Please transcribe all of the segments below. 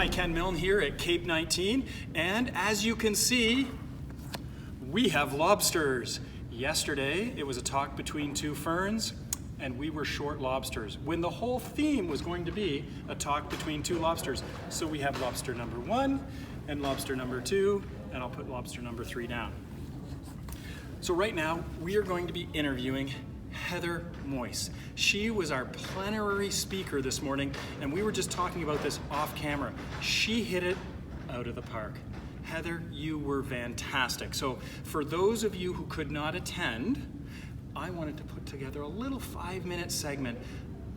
Hi, Ken Milne here at CAEP19, and as you can see, we have lobsters. Yesterday, it was a talk between two ferns, and we were short lobsters, when the whole theme was going to be a talk between two lobsters. So we have lobster number 1 and lobster number 2, and I'll put lobster number 3 down. So right now, we are going to be interviewing Heather Moyse. She was our plenary speaker this morning, and we were just talking about this off camera. She hit it out of the park. Heather, you were fantastic. So for those of you who could not attend, I wanted to put together a little 5-minute segment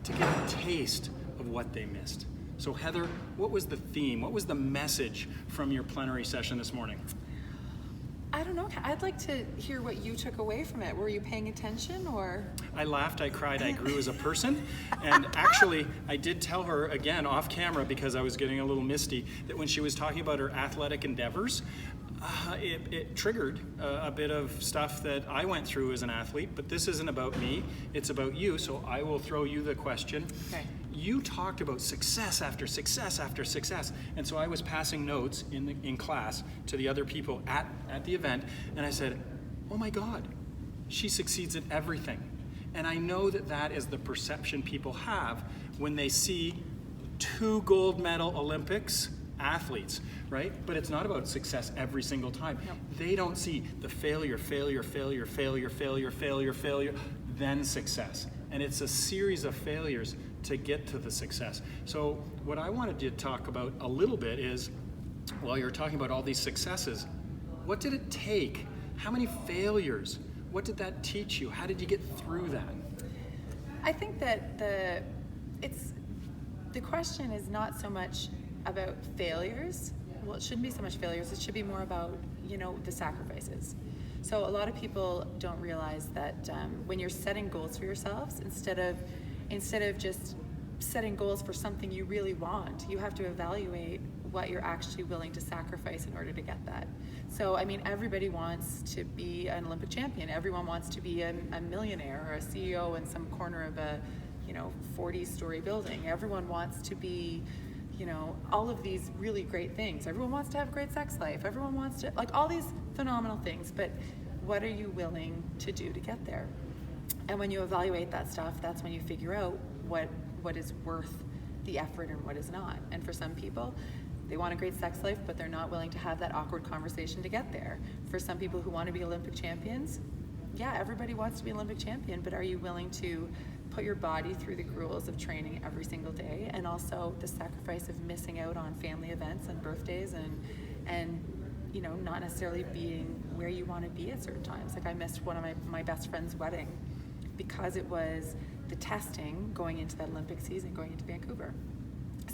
to get a taste of what they missed. So Heather, what was the theme? What was the message from your plenary session this morning? I don't know. I'd like to hear what you took away from it. Were you paying attention, or? I laughed, I cried, I grew as a person. And actually, I did tell her, again, off camera, because I was getting a little misty, that when she was talking about her athletic endeavors, it triggered a bit of stuff that I went through as an athlete, but this isn't about me, it's about you, so I will throw you the question. Okay. You talked about success after success after success, and so I was passing notes in class to the other people at the event, and I said, oh my God, she succeeds at everything. And I know that that is the perception people have when they see 2 gold medal Olympics athletes, right? But it's not about success every single time. No. They don't see the failure, then success. And it's a series of failures to get to the success. So what I wanted to talk about a little bit is, while you're talking about all these successes, what did it take? How many failures? What did that teach you? How did you get through that? I think that the question is not so much about failures. Well, it shouldn't be so much failures. It should be more about, the sacrifices. So a lot of people don't realize that when you're setting goals for yourselves, instead of just setting goals for something you really want, you have to evaluate what you're actually willing to sacrifice in order to get that. So, everybody wants to be an Olympic champion. Everyone wants to be a millionaire or a CEO in some corner of a, 40-story building. Everyone wants to be, all of these really great things. Everyone wants to have a great sex life. Everyone wants to, all these phenomenal things, but what are you willing to do to get there? And when you evaluate that stuff, that's when you figure out what is worth the effort and what is not. And for some people, they want a great sex life, but they're not willing to have that awkward conversation to get there. For some people who want to be Olympic champions, yeah, everybody wants to be an Olympic champion, but are you willing to put your body through the gruels of training every single day, and also the sacrifice of missing out on family events and birthdays and not necessarily being where you want to be at certain times. I missed one of my best friend's wedding because it was the testing going into that Olympic season, going into Vancouver.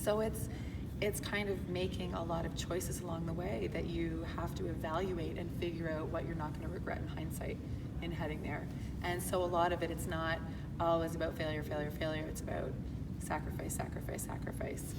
So it's kind of making a lot of choices along the way that you have to evaluate and figure out what you're not going to regret in hindsight in heading there. And so a lot of it's not always about failure. It's about sacrifice,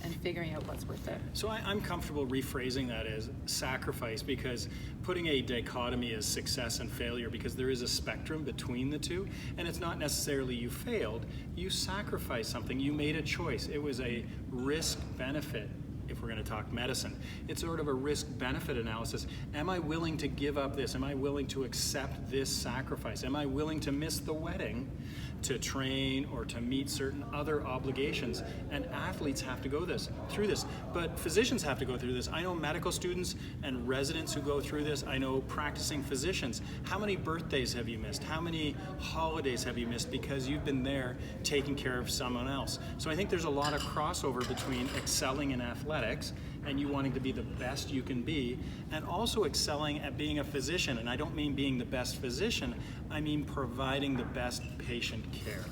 and figuring out what's worth it. So I'm comfortable rephrasing that as sacrifice, because putting a dichotomy as success and failure, because there is a spectrum between the two, and it's not necessarily you failed, you sacrificed something, you made a choice. It was a risk-benefit. If we're going to talk medicine, it's sort of a risk-benefit analysis. Am I willing to give up this? Am I willing to accept this sacrifice? Am I willing to miss the wedding to train or to meet certain other obligations? And athletes have to go through this, but physicians have to go through this. I know medical students and residents who go through this. I know practicing physicians. How many birthdays have you missed? How many holidays have you missed because you've been there taking care of someone else? So I think there's a lot of crossover between excelling in athletics and you wanting to be the best you can be, and also excelling at being a physician. And I don't mean being the best physician, I mean providing the best patient care.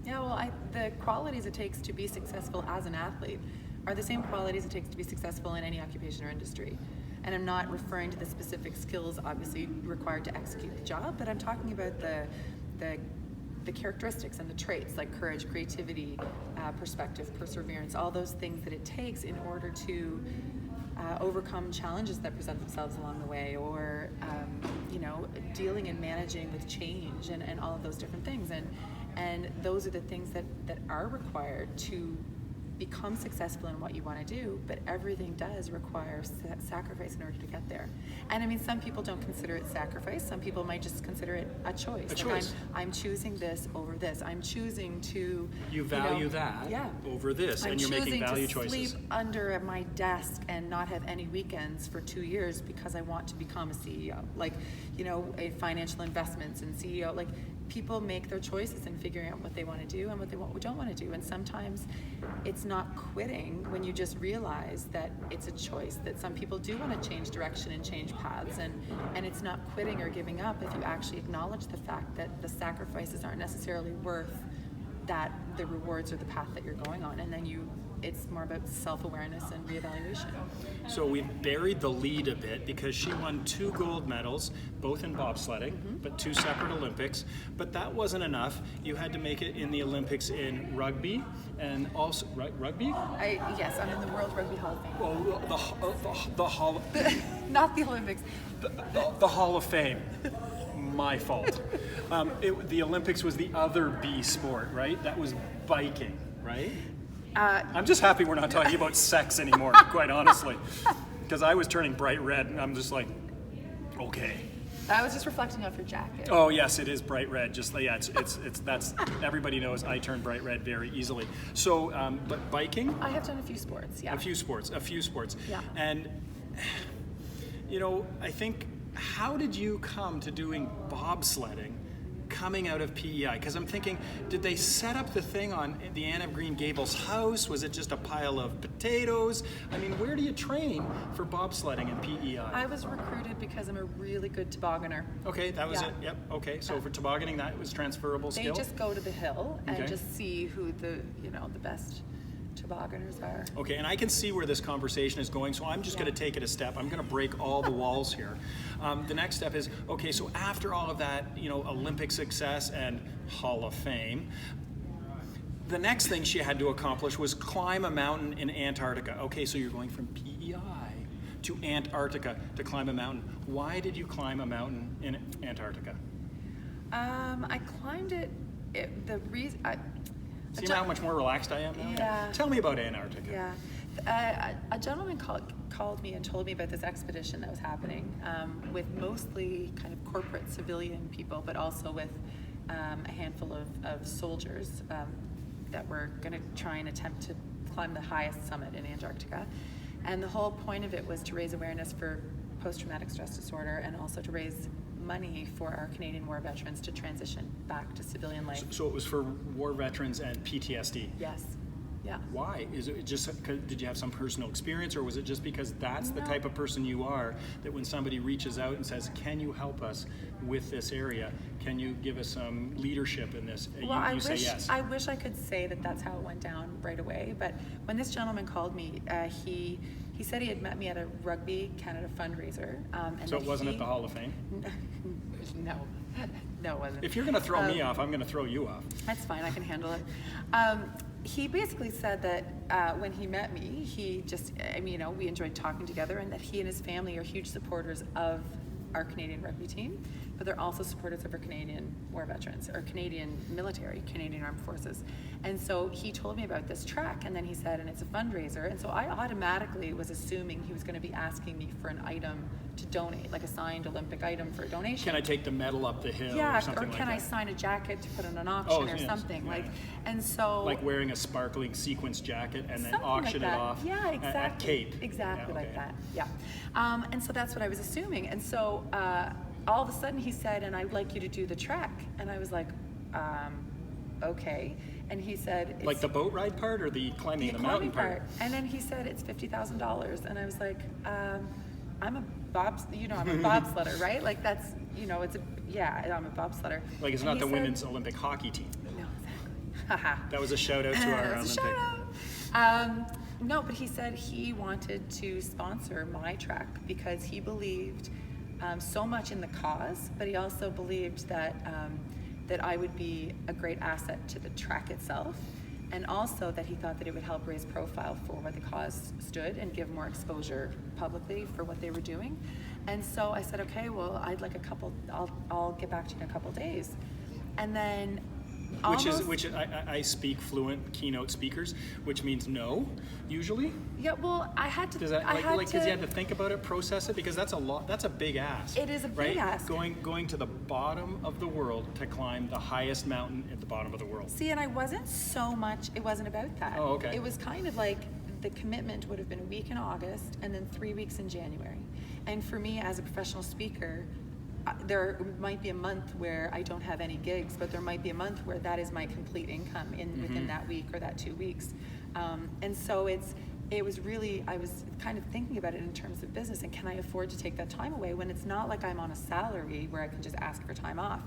Yeah, well, the qualities it takes to be successful as an athlete are the same qualities it takes to be successful in any occupation or industry. And I'm not referring to the specific skills obviously required to execute the job, but I'm talking about the characteristics and the traits like courage, creativity, perspective, perseverance, all those things that it takes in order to overcome challenges that present themselves along the way, or dealing and managing with change and all of those different things. And those are the things that are required to become successful in what you want to do, but everything does require sacrifice in order to get there. And I mean, some people don't consider it sacrifice. Some people might just consider it a choice. A choice. I'm choosing this over this. I'm choosing to... You value that over this, and you're making value choices. I'm choosing to sleep under my desk and not have any weekends for 2 years because I want to become a CEO. Like, you know, a financial investments and CEO. Like, people make their choices in figuring out what they want to do and what they don't want to do. And sometimes it's not quitting when you just realize that it's a choice, that some people do want to change direction and change paths. And it's not quitting or giving up if you actually acknowledge the fact that the sacrifices aren't necessarily worth the rewards or the path that you're going on. And then it's more about self-awareness and reevaluation. So we buried the lead a bit because she won 2 gold medals, both in bobsledding, but 2 separate Olympics. But that wasn't enough. You had to make it in the Olympics in rugby and also rugby. Yes, I'm in the World Rugby Hall of Fame. Oh, the Hall. Not the Olympics. The Hall of Fame. My fault. The Olympics was the other B sport, right? That was biking, right? I'm just happy we're not talking about sex anymore, quite honestly, because I was turning bright red, and I'm just like, okay. I was just reflecting off your jacket. Oh yes, it is bright red. Just it's that's everybody knows I turn bright red very easily. So, but biking. I have done a few sports. Yeah. A few sports. Yeah. And you know, I think, how did you come to doing bobsledding coming out of PEI? Because I'm thinking, did they set up the thing on the Anne of Green Gables house? Was it just a pile of potatoes? I mean, where do you train for bobsledding in PEI? I was recruited because I'm a really good tobogganer. Okay, that was it. Yep. Okay, so for tobogganing, that was transferable skill. They just go to the hill and just see who the best tobogganers are. Okay, and I can see where this conversation is going, so I'm just going to take it a step. I'm going to break all the walls here. The next step is, okay, so after all of that, Olympic success and Hall of Fame, the next thing she had to accomplish was climb a mountain in Antarctica. Okay, so you're going from PEI to Antarctica to climb a mountain. Why did you climb a mountain in Antarctica? I climbed it. The reason. See how much more relaxed I am now? Yeah. Tell me about Antarctica. Yeah. A gentleman called me and told me about this expedition that was happening with mostly kind of corporate civilian people, but also with a handful of soldiers that were going to try and attempt to climb the highest summit in Antarctica. And the whole point of it was to raise awareness for post-traumatic stress disorder and also to raise money for our Canadian war veterans to transition back to civilian life. So it was for war veterans and PTSD? Yes. Yeah. Why? Is it just, did you have some personal experience, or was it just because that's the type of person you are, that when somebody reaches out and says, can you help us with this area? Can you give us some leadership in this? Well, you say yes. I wish I could say that that's how it went down right away, but when this gentleman called me, he said he had met me at a Rugby Canada fundraiser. And so it wasn't at the Hall of Fame? No, it wasn't. If you're going to throw me off, I'm going to throw you off. That's fine, I can handle it. He basically said that when he met me, he just, we enjoyed talking together, and that he and his family are huge supporters of our Canadian rugby team, but they're also supporters of our Canadian war veterans, or Canadian military, Canadian Armed Forces. And so he told me about this trek, and then he said, and it's a fundraiser, and so I automatically was assuming he was going to be asking me for an item to donate, like a signed Olympic item for a donation. Can I take the medal up the hill or something like that? Or can I sign a jacket to put on an auction or something? Yeah. And so... Like wearing a sparkling sequence jacket and then something auction like it off at CAEP. Exactly like that, yeah. And so that's what I was assuming. And so all of a sudden he said, and I'd like you to do the trek. And I was like, okay. And he said... Like the boat ride part or the climbing the mountain part? And then he said, it's $50,000. And I was like, I'm a bobsledder, right? Like that's, I'm a bobsledder. Like it's not the women's Olympic hockey team. No, exactly. That was a shout out to our Olympic. No, but he said he wanted to sponsor my trek because he believed so much in the cause, but he also believed that that I would be a great asset to the trek itself. And also that he thought that it would help raise profile for what the cause stood and give more exposure publicly for what they were doing. And so I said, okay, well, I'd like I'll get back to you in a couple days. And then Which I speak fluent keynote speakers, which means no, usually. Yeah, well, I had to. Does that because you had to think about it, process it, because that's a lot. That's a big ask. It is a big ask. Going to the bottom of the world to climb the highest mountain at the bottom of the world. See, and I wasn't so much. It wasn't about that. Oh, okay. It was kind of like the commitment would have been a week in August and then 3 weeks in January. And for me, as a professional speaker, there might be a month where I don't have any gigs, but there might be a month where that is my complete income within that week or that 2 weeks. And so it was really, I was kind of thinking about it in terms of business, and can I afford to take that time away when it's not like I'm on a salary where I can just ask for time off.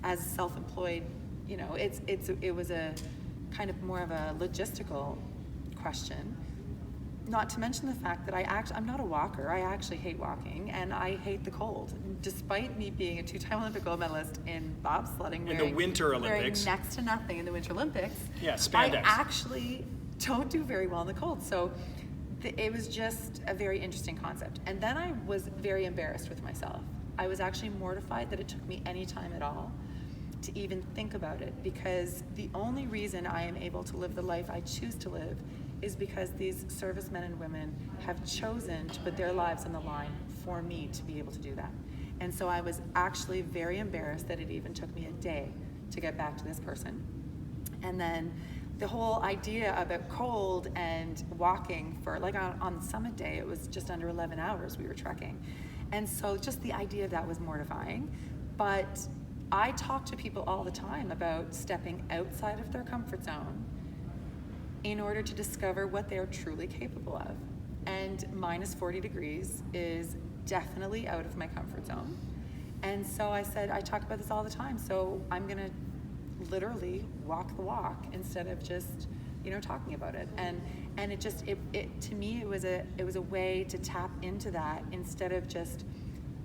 As self-employed, you know, it was a kind of more of a logistical question. Not to mention the fact that I'm not a walker. I actually hate walking, and I hate the cold. Despite me being a 2-time Olympic gold medalist in bobsledding, in the Winter Olympics, wearing next to nothing in the Winter Olympics, yeah, spandex. I actually don't do very well in the cold. So it was just a very interesting concept. And then I was very embarrassed with myself. I was actually mortified that it took me any time at all to even think about it, because the only reason I am able to live the life I choose to live is because these servicemen and women have chosen to put their lives on the line for me to be able to do that. And so I was actually very embarrassed that it even took me a day to get back to this person. And then the whole idea about cold and walking for, like on summit day, it was just under 11 hours we were trekking. And so just the idea of that was mortifying. But I talk to people all the time about stepping outside of their comfort zone in order to discover what they're truly capable of. And minus 40 degrees is definitely out of my comfort zone. And so I said, I talk about this all the time, so I'm gonna literally walk the walk instead of just, you know, talking about it. And it just, it to me, it was a way to tap into that instead of just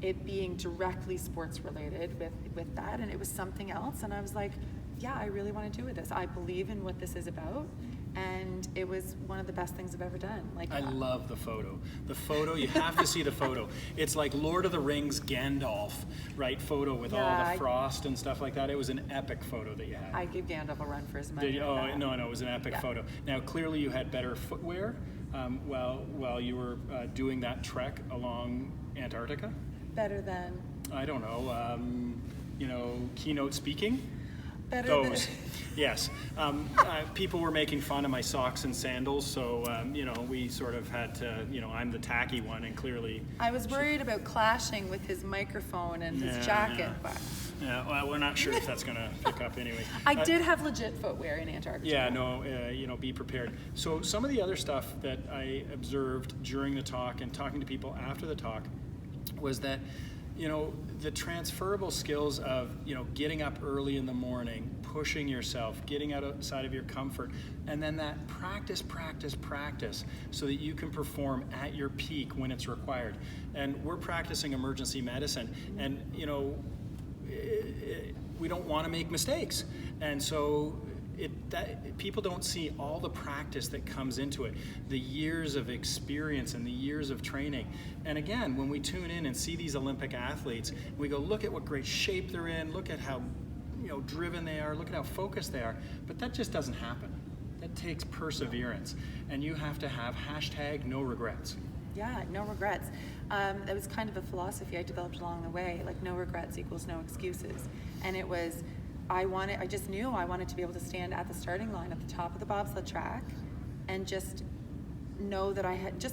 it being directly sports related with that. And it was something else, and I was like, yeah, I really want to do with this. I believe in what this is about. And it was one of the best things I've ever done. Like, I love the photo. The photo, you have to see the photo. It's like Lord of the Rings Gandalf, right? Photo with all the frost and stuff like that. It was an epic photo that you had. I give Gandalf a run for his money. Did you? Oh, no, it was an epic photo. Now, clearly you had better footwear while you were doing that trek along Antarctica. Better than? I don't know, keynote speaking. Better Those. Yes. People were making fun of my socks and sandals, so, we sort of had to, I'm the tacky one, and clearly... I was worried about clashing with his microphone and his jacket, but... Yeah, well, we're not sure if that's going to pick up anyway. I did have legit footwear in Antarctica. Yeah, no, be prepared. So some of the other stuff that I observed during the talk and talking to people after the talk was that, the transferable skills of, getting up early in the morning, pushing yourself, getting outside of your comfort, and then that practice so that you can perform at your peak when it's required. And we're practicing emergency medicine, and, we don't want to make mistakes. And so people don't see all the practice that comes into it, the years of experience and the years of training. And again, when we tune in and see these Olympic athletes, we go, look at what great shape they're in, look at how driven they are, look at how focused they are. But that just doesn't happen. That takes perseverance. And you have to have #no regrets. Yeah, no regrets. That was kind of a philosophy I developed along the way, like no regrets equals no excuses. And it was, I just knew I wanted to be able to stand at the starting line at the top of the bobsled track and just know that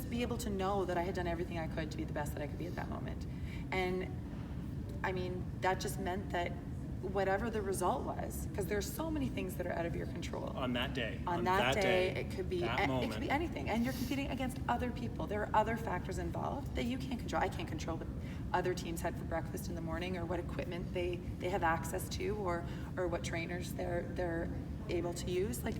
be able to know that I had done everything I could to be the best that I could be at that moment. And I mean, that just meant that whatever the result was, because there's so many things that are out of your control. On that day. On that day, it could be anything. And you're competing against other people. There are other factors involved that you can't control. I can't control what other teams had for breakfast in the morning, or what equipment they have access to, or what trainers they're able to use. Like,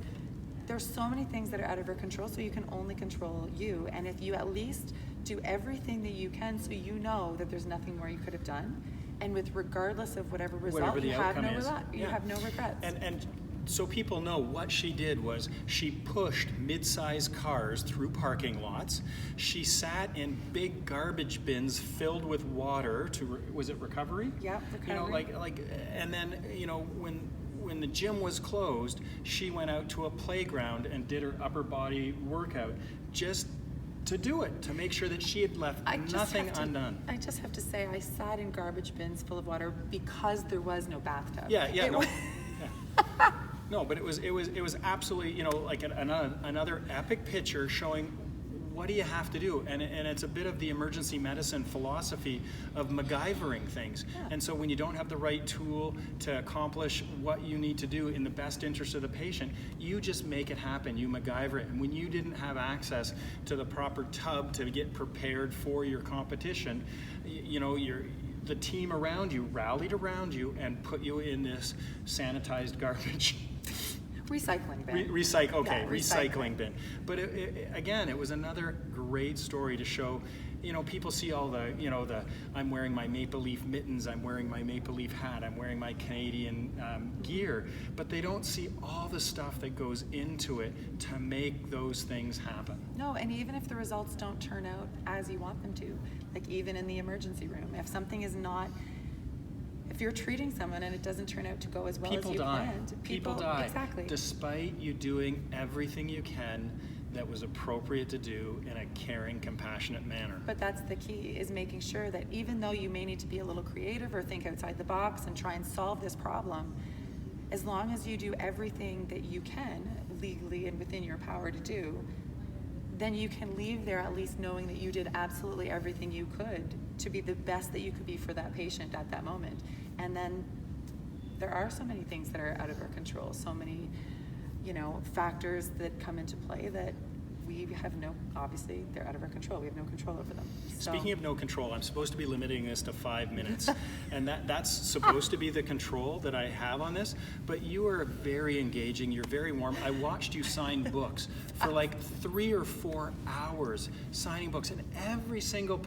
there's so many things that are out of your control, so you can only control you. And if you at least do everything that you can, so you know that there's nothing more you could have done, and with regardless of whatever result, you have no regrets. And so people know what she did was she pushed mid-sized cars through parking lots. She sat in big garbage bins filled with water was it recovery? Yeah, recovery. And then when the gym was closed, she went out to a playground and did her upper body workout just to do it, to make sure that she had left nothing undone. I just have to say, I sat in garbage bins full of water because there was no bathtub. No, but it was absolutely, you know, like another epic picture showing what do you have to do, and it's a bit of the emergency medicine philosophy of MacGyvering things. Yeah. And so when you don't have the right tool to accomplish what you need to do in the best interest of the patient, you just make it happen. You MacGyver it. And when you didn't have access to the proper tub to get prepared for your competition, you know, the team around you rallied around you and put you in this sanitized garbage. Recycling bin. Recycling bin. But again, it was another great story to show, you know, people see all the, you know, I'm wearing my Maple Leaf mittens, I'm wearing my Maple Leaf hat, I'm wearing my Canadian gear, but they don't see all the stuff that goes into it to make those things happen. No, and even if the results don't turn out as you want them to, like even in the emergency room, if something is not, if you're treating someone and it doesn't turn out to go as well as you planned, people die. Exactly. Despite you doing everything you can that was appropriate to do in a caring, compassionate manner. But that's the key, is making sure that even though you may need to be a little creative or think outside the box and try and solve this problem, as long as you do everything that you can legally and within your power to do, then you can leave there at least knowing that you did absolutely everything you could to be the best that you could be for that patient at that moment. And then there are so many things that are out of our control, so many, you know, factors that come into play that we have obviously they're out of our control. We have no control over them. So. Speaking of no control, I'm supposed to be limiting this to 5 minutes. And that's supposed to be the control that I have on this, but you are very engaging, you're very warm. I watched you sign books for like 3 or 4 hours, signing books, and every single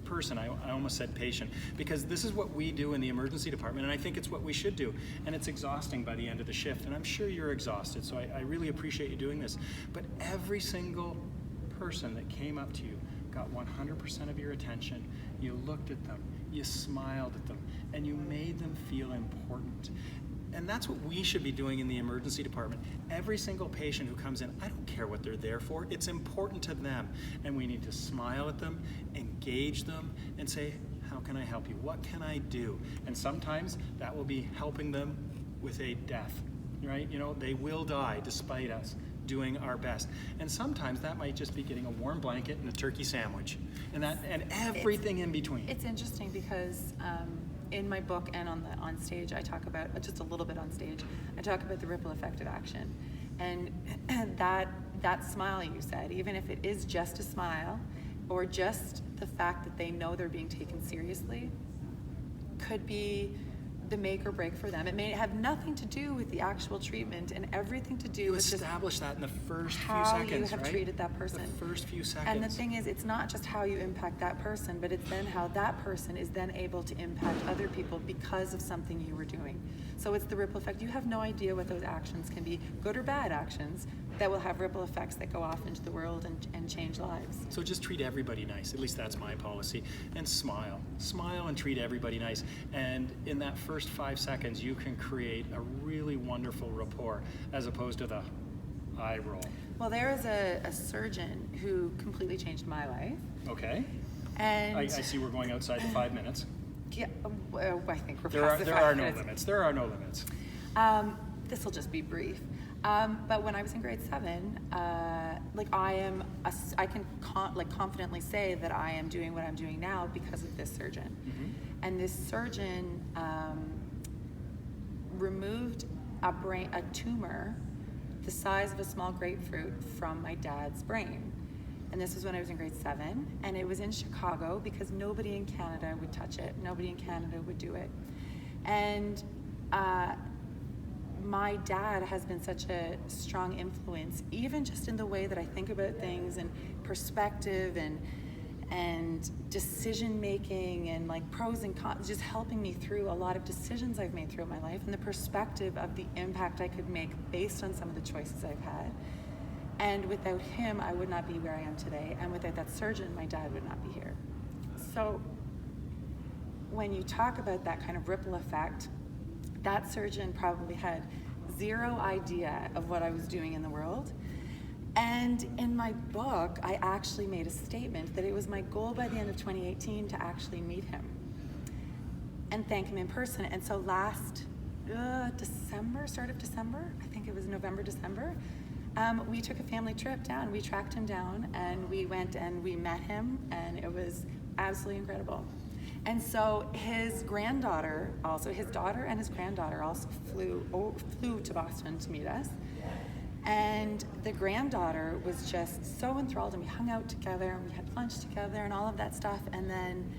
person, I almost said patient, because this is what we do in the emergency department, and I think it's what we should do, and it's exhausting by the end of the shift, and I'm sure you're exhausted, so I really appreciate you doing this. But every single person that came up to you got 100% of your attention. You looked at them, you smiled at them, and you made them feel important. And that's what we should be doing in the emergency department. Every single patient who comes in, I don't care what they're there for, it's important to them. And we need to smile at them, engage them, and say, how can I help you? What can I do? And sometimes that will be helping them with a death, right? You know, they will die despite us doing our best. And sometimes that might just be getting a warm blanket and a turkey sandwich, and everything in between. It's interesting because in my book and on stage, I talk about, just a little bit on stage, I talk about the ripple effect of action. And that smile you said, even if it is just a smile, or just the fact that they know they're being taken seriously, could be the make or break for them. It may have nothing to do with the actual treatment and everything to do with just establish that in the first few how seconds, you have treated that person. The first few seconds. And the thing is, it's not just how you impact that person, but it's then how that person is then able to impact other people because of something you were doing. So it's the ripple effect. You have no idea what those actions can be, good or bad actions, that will have ripple effects that go off into the world and change lives. So just treat everybody nice. At least that's my policy. And smile. Smile and treat everybody nice. And in that first 5 seconds, you can create a really wonderful rapport as opposed to the eye roll. Well, there is a surgeon who completely changed my life. Okay. And I see we're going outside the 5 minutes. Yeah, I think we're There past the 5 are no minutes. limits. There are no limits. This will just be brief. But when I was in grade 7, I can confidently say that I am doing what I'm doing now because of this surgeon. Mm-hmm. And this surgeon removed a tumor the size of a small grapefruit from my dad's brain. And this was when I was in grade 7, and it was in Chicago because nobody in Canada would touch it. Nobody in Canada would do it. And my dad has been such a strong influence, even just in the way that I think about things and perspective and decision making and like pros and cons, just helping me through a lot of decisions I've made throughout my life and the perspective of the impact I could make based on some of the choices I've had. And without him, I would not be where I am today. And without that surgeon, my dad would not be here. So when you talk about that kind of ripple effect, that surgeon probably had zero idea of what I was doing in the world. And in my book, I actually made a statement that it was my goal by the end of 2018 to actually meet him and thank him in person. And so last December, start of December, I think it was November, December, we took a family trip down. We tracked him down and we went and we met him, and it was absolutely incredible. And so his granddaughter, also his daughter and his granddaughter also flew to Boston to meet us. And the granddaughter was just so enthralled, and we hung out together and we had lunch together and all of that stuff. And then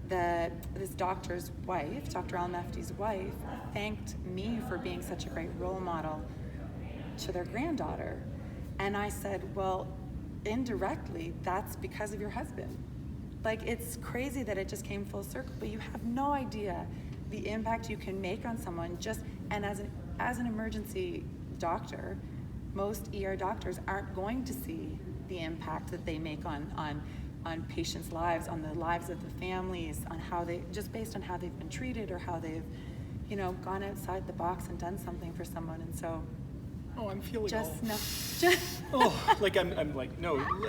this doctor's wife, Dr. Al-Mefdi's wife, thanked me for being such a great role model to their granddaughter. And I said, well, indirectly, that's because of your husband. Like, it's crazy that it just came full circle, but you have no idea the impact you can make on someone and as an emergency doctor, most ER doctors aren't going to see the impact that they make on patients' lives, on the lives of the families, on how they, just based on how they've been treated or how they've, gone outside the box and done something for someone. And so, I'm feeling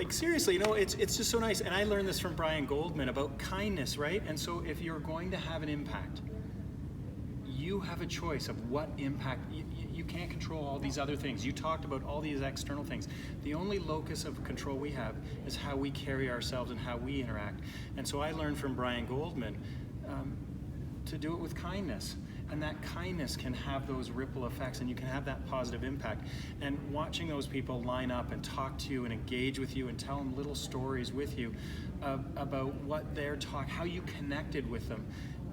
seriously, it's just so nice. And I learned this from Brian Goldman about kindness, right? And so if you're going to have an impact, you have a choice of what impact. You can't control all these other things. You talked about all these external things. The only locus of control we have is how we carry ourselves and how we interact. And so I learned from Brian Goldman to do it with kindness. And that kindness can have those ripple effects, and you can have that positive impact. And watching those people line up and talk to you and engage with you and tell them little stories with you about what they're how you connected with them.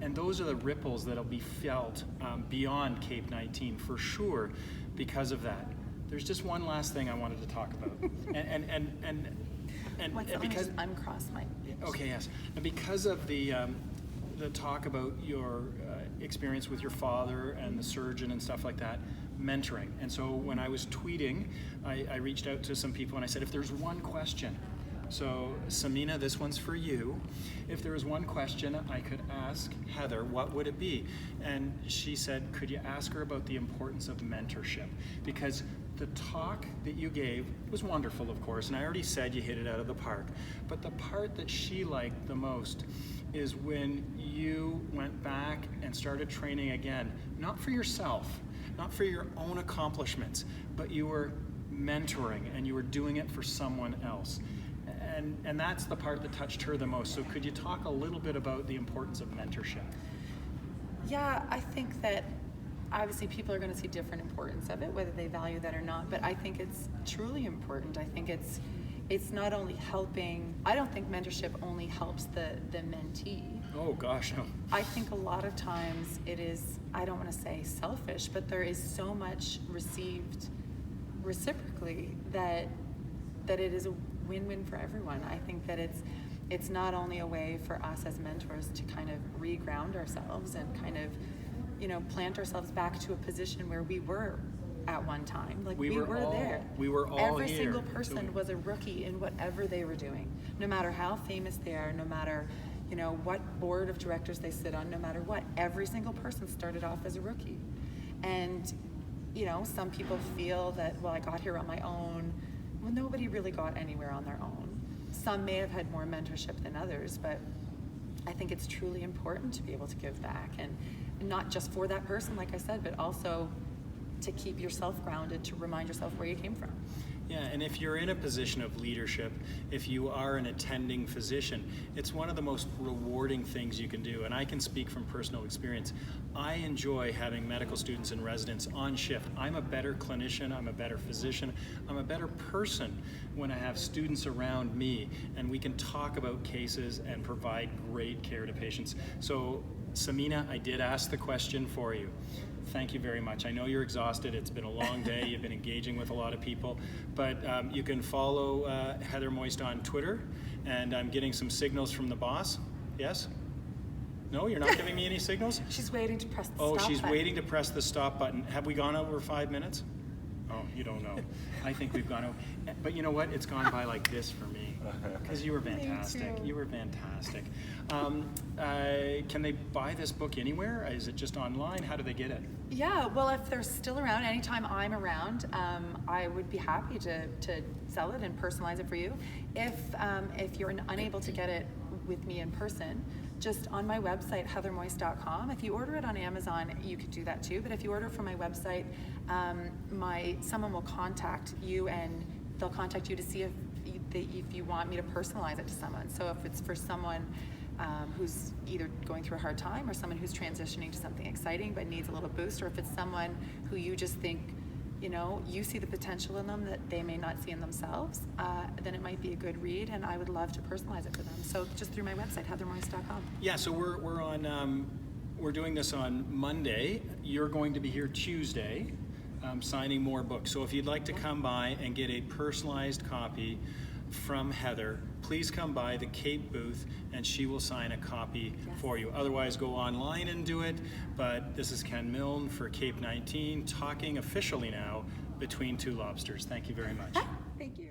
And those are the ripples that'll be felt beyond CAEP19 for sure because of that. There's just one last thing I wanted to talk about. And because I'm cross my okay, yes. And because of the talk about your experience with your father and the surgeon and stuff like that, mentoring. And so when I was tweeting, I reached out to some people and I said, if there's one question, so Samina, this one's for you. If there was one question I could ask Heather, what would it be? And she said, could you ask her about the importance of mentorship? Because the talk that you gave was wonderful, of course, and I already said you hit it out of the park. But the part that she liked the most is when you went back and started training again, not for yourself, not for your own accomplishments, but you were mentoring and you were doing it for someone else. And that's the part that touched her the most. So could you talk a little bit about the importance of mentorship? Yeah, I think that obviously people are going to see different importance of it, whether they value that or not, but I think it's truly important. I think it's not only helping, I don't think mentorship only helps the mentee. Oh gosh, no. I think a lot of times it is, I don't want to say selfish, but there is so much received reciprocally that it is a win-win for everyone. I think that it's not only a way for us as mentors to kind of re-ground ourselves and kind of, plant ourselves back to a position where we were at one time. Like we were there. We were all Every here. single person was a rookie in whatever they were doing, no matter how famous they are, no matter what board of directors they sit on, no matter what. Every single person started off as a rookie. And some people feel that, well, I got here on my own. Well, nobody really got anywhere on their own. Some may have had more mentorship than others, but I think it's truly important to be able to give back, and not just for that person, like I said, but also to keep yourself grounded, to remind yourself where you came from. Yeah, and if you're in a position of leadership, if you are an attending physician, it's one of the most rewarding things you can do. And I can speak from personal experience. I enjoy having medical students and residents on shift. I'm a better clinician, I'm a better physician, I'm a better person when I have students around me and we can talk about cases and provide great care to patients. So, Samina, I did ask the question for you. Thank you very much. I know you're exhausted. It's been a long day. You've been engaging with a lot of people. But you can follow Heather Moyse on Twitter. And I'm getting some signals from the boss. Yes? No, you're not giving me any signals? She's waiting to press the stop button. She's waiting to press the stop button. Have we gone over 5 minutes? Oh. You don't know. I think we've gone, but you know what? It's gone by like this for me, because you were fantastic. too. You were fantastic. Can they buy this book anywhere? Is it just online? How do they get it? Yeah, well, if they're still around, anytime I'm around, I would be happy to sell it and personalize it for you. If you're unable to get it with me in person, just on my website, heathermoyse.com. If you order it on Amazon, you could do that too. But if you order from my website, someone will contact you, and they'll contact you to see if you want me to personalize it to someone. So if it's for someone who's either going through a hard time, or someone who's transitioning to something exciting but needs a little boost, or if it's someone who you just think, you see the potential in them that they may not see in themselves, then it might be a good read, and I would love to personalize it for them. So just through my website, heathermoyse.com. Yeah, so we're doing this on Monday. You're going to be here Tuesday, signing more books. So if you'd like to come by and get a personalized copy from Heather, please come by the CAEP booth and she will sign a copy for you. Otherwise, go online and do it. But this is Ken Milne for CAEP19, talking officially now between two lobsters. Thank you very much. Thank you.